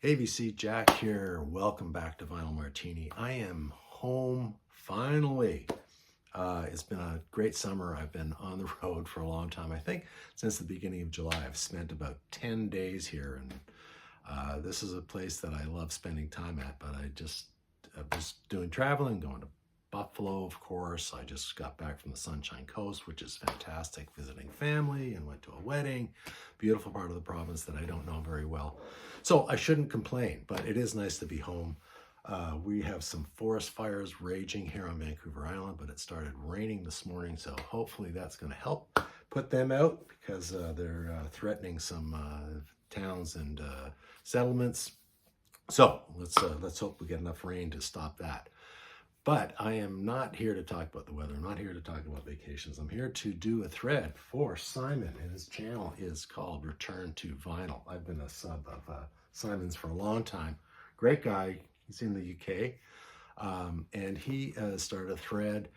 ABC Jack here. Welcome back to Vinyl Martini. I am home finally. It's been a great summer. I've been on the road for a long time. I think since the beginning of July, I've spent about 10 days here. And this is a place that I love spending time at, but I was doing traveling, going to Buffalo, of course. I just got back from the Sunshine Coast, which is fantastic, visiting family, and went to a wedding. Beautiful part of the province that I don't know very well. So I shouldn't complain, but it is nice to be home. We have some forest fires raging here on Vancouver Island, but it started raining this morning, so hopefully that's going to help put them out because they're threatening some towns and settlements. So let's hope we get enough rain to stop that. But I am not here to talk about the weather. I'm not here to talk about vacations. I'm here to do a thread for Simon, and his channel is called Return to Vinyl. I've been a sub of Simon's for a long time. Great guy. He's in the UK. And he started a thread,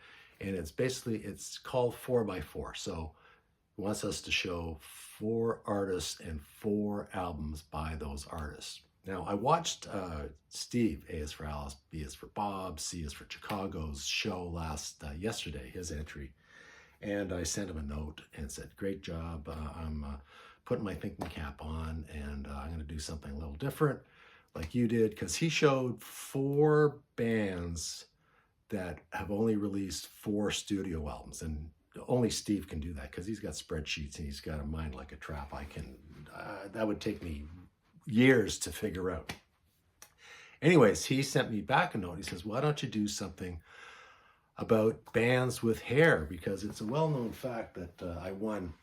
and it's called 4x4. So he wants us to show 4 artists and 4 albums by those artists. Now, I watched Steve, A is for Alice, B is for Bob, C is for Chicago's show yesterday, his entry. And I sent him a note and said, great job. I'm putting my thinking cap on, and I'm going to do something a little different like you did, because he showed 4 bands that have only released 4 studio albums. And only Steve can do that because he's got spreadsheets and he's got a mind like a trap. That would take me years to figure out. Anyways, he sent me back a note. He says, why don't you do something about bands with hair? Because it's a well-known fact that I won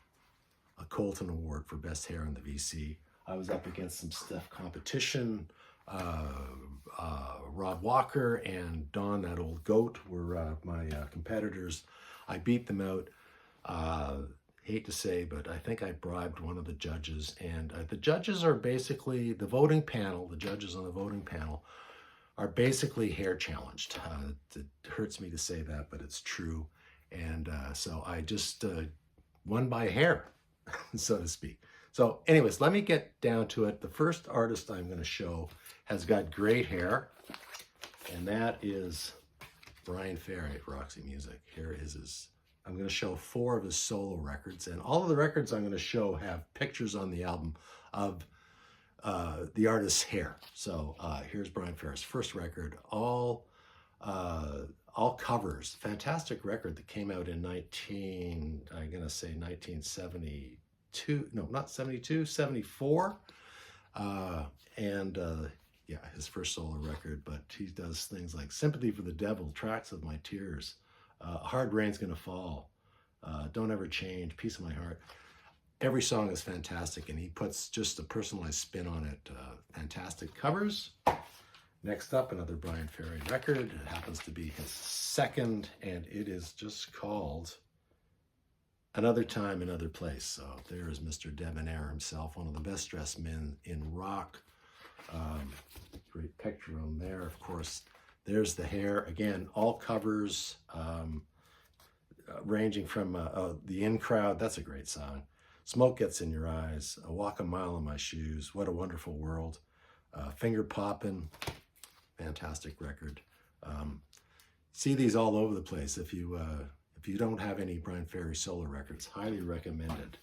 a Colton Award for Best Hair in the VC. I was up against some stiff competition. Rob Walker and Don, that old goat, were my competitors. I beat them out. Hate to say, but I think I bribed one of the judges, and the judges are basically the voting panel. The judges on the voting panel are basically hair challenged. It hurts me to say that, but it's true. And so I just won by hair, so to speak. So anyways, let me get down to it. The first artist I'm going to show has got great hair, and that is Brian Ferry at Roxy Music. Here is his. I'm going to show 4 of his solo records, and all of the records I'm going to show have pictures on the album of the artist's hair. So here's Brian Ferry's first record, all covers. Fantastic record that came out in 1972. No, not 72, 74. Yeah, his first solo record, but he does things like Sympathy for the Devil, Tracks of My Tears, Hard Rain's Gonna Fall, Don't Ever Change, Piece of My Heart. Every song is fantastic, and he puts just a personalized spin on it. Fantastic covers. Next up, another Brian Ferry record. It happens to be his second, and it is just called Another Time, Another Place. So there is Mr. Debonair himself, one of the best dressed men in rock. Great picture on there, of course. There's the hair. Again, all covers, ranging from The In Crowd. That's a great song. Smoke Gets in Your Eyes. A Walk a Mile in My Shoes. What a Wonderful World. Finger Poppin'. Fantastic record. See these all over the place. If you don't have any Brian Ferry solo records, highly recommended.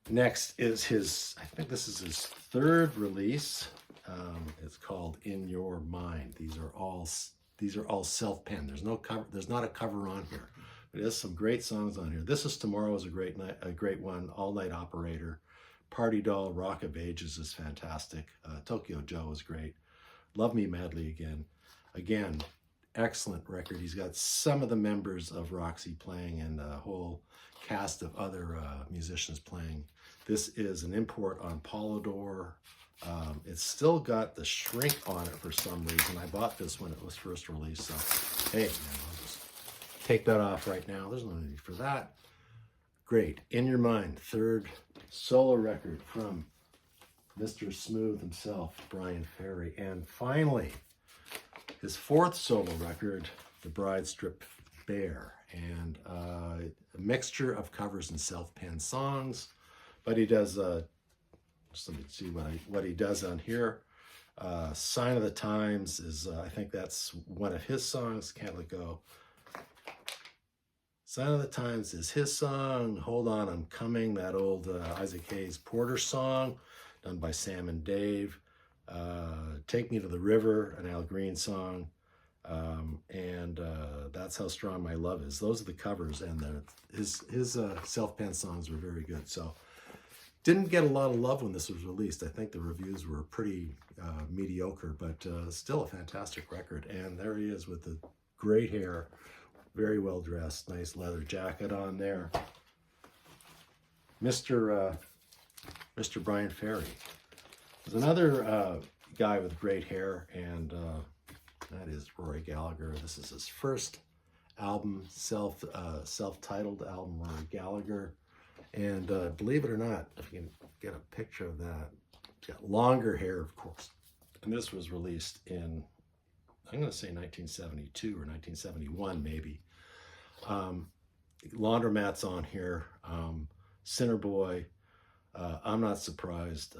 Next is I think this is his 3rd release. It's called In Your Mind. These are all self-penned. There's no cover. There's not a cover on here. But it has some great songs on here. This is Tomorrow is a great one. All Night Operator, Party Doll, Rock of Ages is fantastic. Tokyo Joe is great. Love Me Madly Again, excellent record. He's got some of the members of Roxy playing and a whole cast of other musicians playing. This is an import on Polydor. It's still got the shrink on it for some reason. I bought this when it was first released, so hey, I'll just take that off right now. There's no need for that. Great. In Your Mind, 3rd solo record from Mr. Smooth himself, Brian Ferry. And finally, his 4th solo record, The Bride Stripped Bare. And a mixture of covers and self-penned songs, but he does Just let me see what he does on here. Sign of the Times is, I think that's one of his songs. Can't Let Go. Sign of the Times is his song. Hold On, I'm Coming, that old Isaac Hayes Porter song done by Sam and Dave. Take Me to the River, an Al Green song. And That's How Strong My Love Is. Those are the covers, and his self-penned songs were very good. So didn't get a lot of love when this was released. I think the reviews were pretty mediocre, but still a fantastic record. And there he is with the great hair, very well dressed, nice leather jacket on there. Mr. Brian Ferry. There's another guy with great hair, and that is Rory Gallagher. This is his first album, self-titled album, Rory Gallagher. And believe it or not, if you can get a picture of that, he's got longer hair, of course. And this was released in, I'm going to say 1972 or 1971, maybe. Laundromat's on here. Sinner Boy. I'm Not Surprised.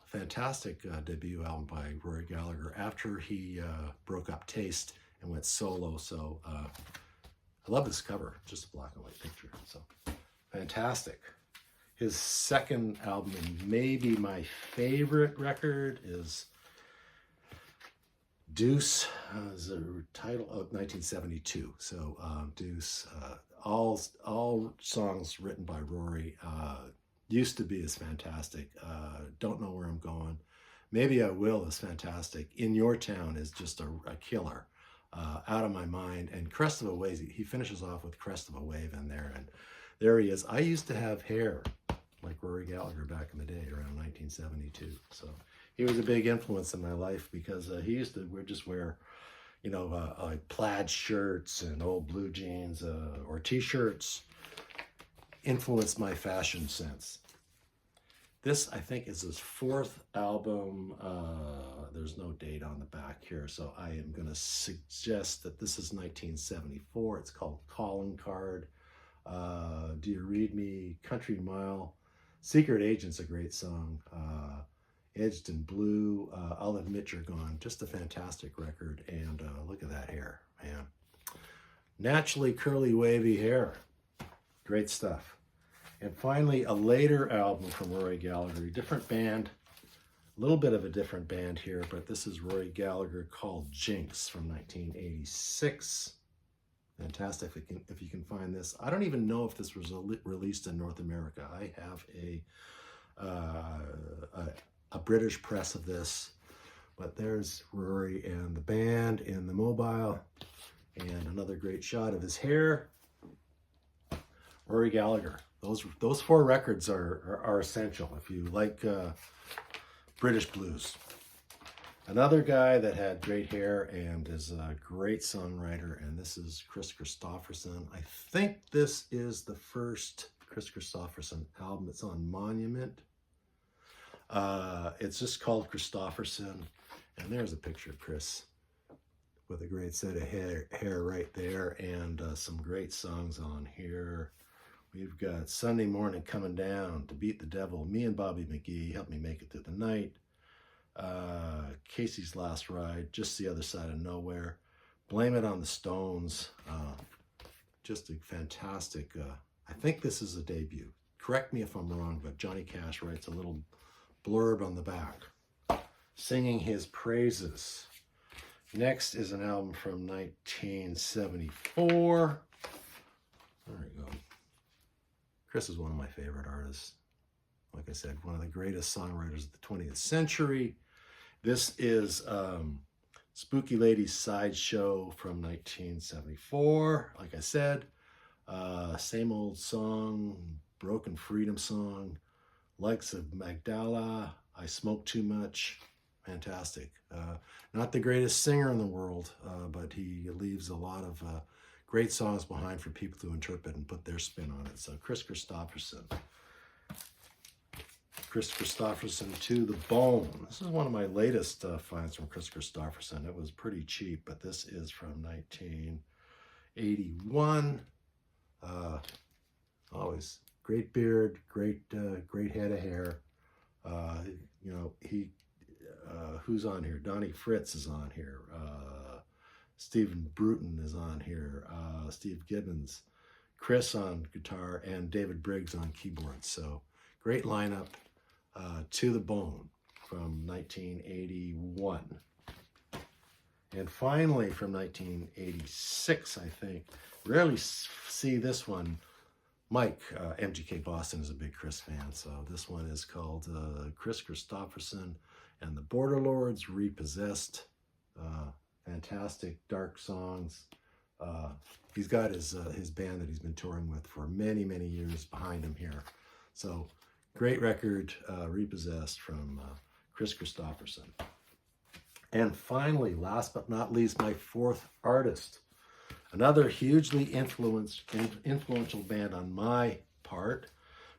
Fantastic debut album by Rory Gallagher after he broke up Taste and went solo. So I love this cover, just a black and white picture. So fantastic. His second album, and maybe my favorite record, is Deuce. Is a title of 1972. So Deuce, all songs written by Rory. Used to Be is fantastic. Don't Know Where I'm Going. Maybe I Will is fantastic. In Your Town is just a killer. Out of My Mind. And Crest of a Wave, he finishes off with Crest of a Wave in there. And there he is. I used to have hair like Rory Gallagher back in the day, around 1972. So he was a big influence in my life because he used to wear, like plaid shirts and old blue jeans or t-shirts. Influenced my fashion sense. This, I think, is his fourth album. There's no date on the back here, so I am going to suggest that this is 1974. It's called Calling Card. Do You Read Me? Country Mile. Secret Agent's a great song. Edged in Blue. I'll Admit You're Gone. Just a fantastic record. And look at that hair, man. Naturally curly, wavy hair. Great stuff. And finally, a later album from Rory Gallagher, a different band, a little bit of a different band here, but this is Rory Gallagher called Jinx from 1986. Fantastic if you can find this. I don't even know if this was released in North America. I have a British press of this, but there's Rory and the band in the mobile, and another great shot of his hair. Rory Gallagher. Those four records are essential if you like British blues. Another guy that had great hair and is a great songwriter, and this is Chris Christopherson. I think this is the first Chris Christopherson album. It's on Monument. It's just called Christopherson, and there's a picture of Chris with a great set of hair right there, and some great songs on here. We've got Sunday Morning Coming Down, To Beat the Devil, Me and Bobby McGee, Help Me Make It Through the Night, Casey's Last Ride, Just the Other Side of Nowhere, Blame It on the Stones. Just a fantastic, I think this is a debut. Correct me if I'm wrong, but Johnny Cash writes a little blurb on the back, singing his praises. Next is an album from 1974. There we go. Chris is one of my favorite artists. Like I said, one of the greatest songwriters of the 20th century. This is Spooky Lady's Sideshow from 1974. Like I said, same old song, Broken Freedom song, Likes of Magdala, I Smoke Too Much. Fantastic. Not the greatest singer in the world, but he leaves a lot of great songs behind for people to interpret and put their spin on it. So Chris Christopherson. Chris Christopherson to the Bone. This is one of my latest finds from Chris Christopherson. It was pretty cheap, but this is from 1981. Always great beard, great head of hair. You know, who's on here? Donnie Fritz is on here. Stephen Bruton is on here. Steve Gibbons, Chris on guitar, and David Briggs on keyboards. So great lineup, to the bone, from 1981. And finally, from 1986, I think. Rarely see this one. Mike, MGK Boston, is a big Chris fan, so this one is called Chris Christopherson and the Border Lords, Repossessed. Fantastic, dark songs. He's got his band that he's been touring with for many, many years behind him here. So, great record, Repossessed, from Chris Christopherson. And finally, last but not least, my fourth artist. Another hugely influential band on my part.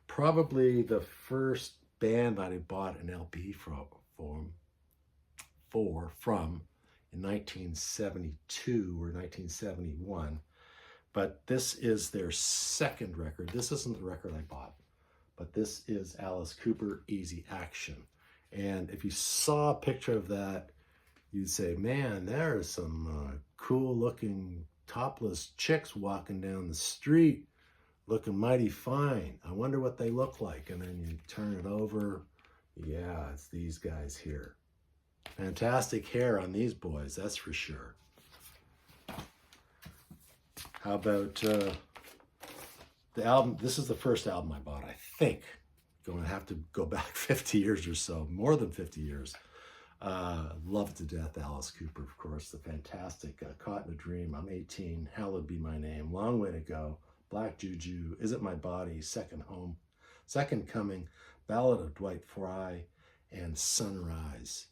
Probably the first band that I bought an LP from in 1972 or 1971. But this is their second record. This isn't the record I bought, but this is Alice Cooper, Easy Action. And if you saw a picture of that, you'd say, man, there are some cool looking topless chicks walking down the street looking mighty fine. I wonder what they look like. And then you turn it over. Yeah, it's these guys here. Fantastic hair on these boys, that's for sure. How about the album? This is the first album I bought, I think. Going to have to go back 50 years or so, more than 50 years. Love to death Alice Cooper, of course, the fantastic Caught in a Dream, I'm 18, Hallowed Be My Name, Long Way to Go, Black Juju, Is It My Body, Second Home, Second Coming, Ballad of Dwight Fry, and Sunrise.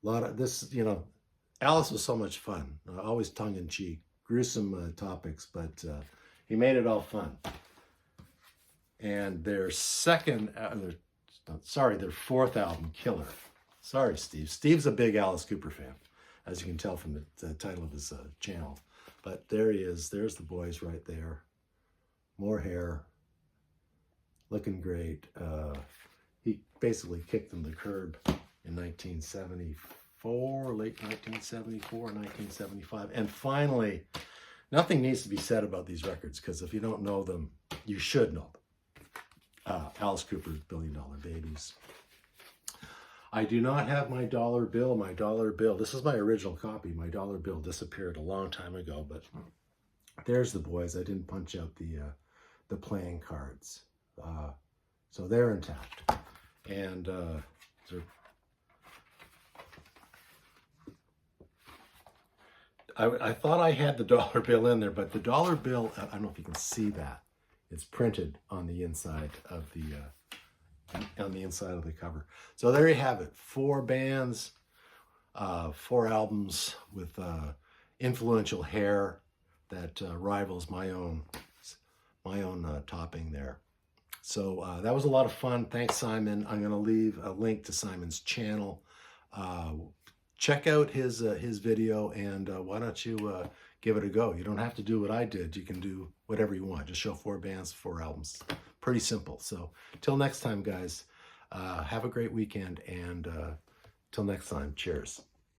A lot of this, you know, Alice was so much fun, always tongue-in-cheek, gruesome topics, but he made it all fun. And their their fourth album, Killer. Sorry, Steve. Steve's a big Alice Cooper fan, as you can tell from the title of his channel. But there he is. There's the boys right there. More hair. Looking great. He basically kicked them to the curb in 1974, late 1974, 1975. And finally, nothing needs to be said about these records, because if you don't know them, you should know them. Alice Cooper's $1 Billion Babies. I do not have my dollar bill. My dollar bill, this is my original copy. My dollar bill disappeared a long time ago, but there's the boys. I didn't punch out the playing cards. So they're intact. And I thought I had the dollar bill in there, but the dollar bill, I don't know if you can see that. It's printed on the inside of the cover. So there you have it. 4 bands, 4 albums with influential hair that rivals my own topping there. So that was a lot of fun. Thanks, Simon. I'm going to leave a link to Simon's channel. Check out his video, and why don't you give it a go. You don't have to do what I did. You can do whatever you want. Just show 4 bands, 4 albums. Pretty simple. So till next time, guys, have a great weekend, and till next time, cheers.